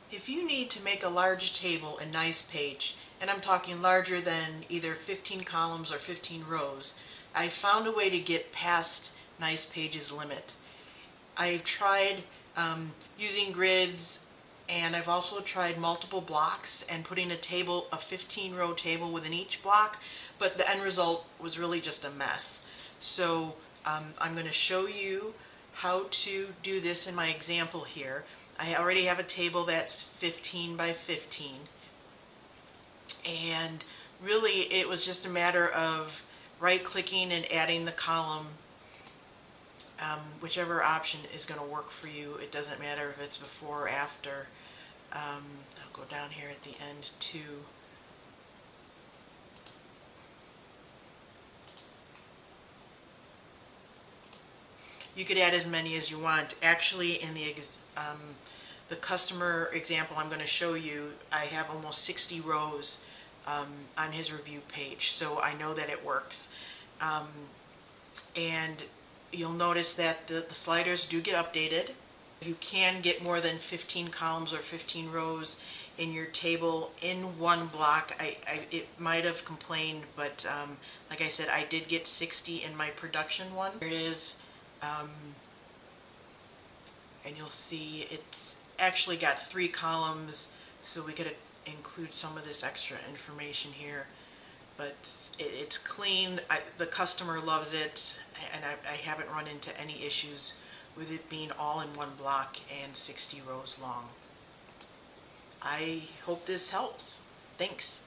If you need to make a large table in NicePage, and I'm talking larger than either 15 columns or 15 rows, I found a way to get past NicePage's limit. I've tried using grids, and I've also tried multiple blocks and putting a 15-row table within each block, but the end result was really just a mess. So I'm going to show you how to do this in my example here. I already have a table that's 15 by 15, and really it was just a matter of right-clicking and adding the column. Whichever option is going to work for you. It doesn't matter if it's before or after. I'll go down here at the end too. You could add as many as you want. Actually, in the customer example I'm going to show you, I have almost 60 rows on his review page, so I know that it works. And you'll notice that the sliders do get updated. You can get more than 15 columns or 15 rows in your table in one block. It might have complained, but like I said, I did get 60 in my production one. Here it is. And you'll see it's actually got 3 columns, so we could include some of this extra information here. But it's clean. The customer loves it, and I haven't run into any issues with it being all in one block and 60 rows long. I hope this helps. Thanks.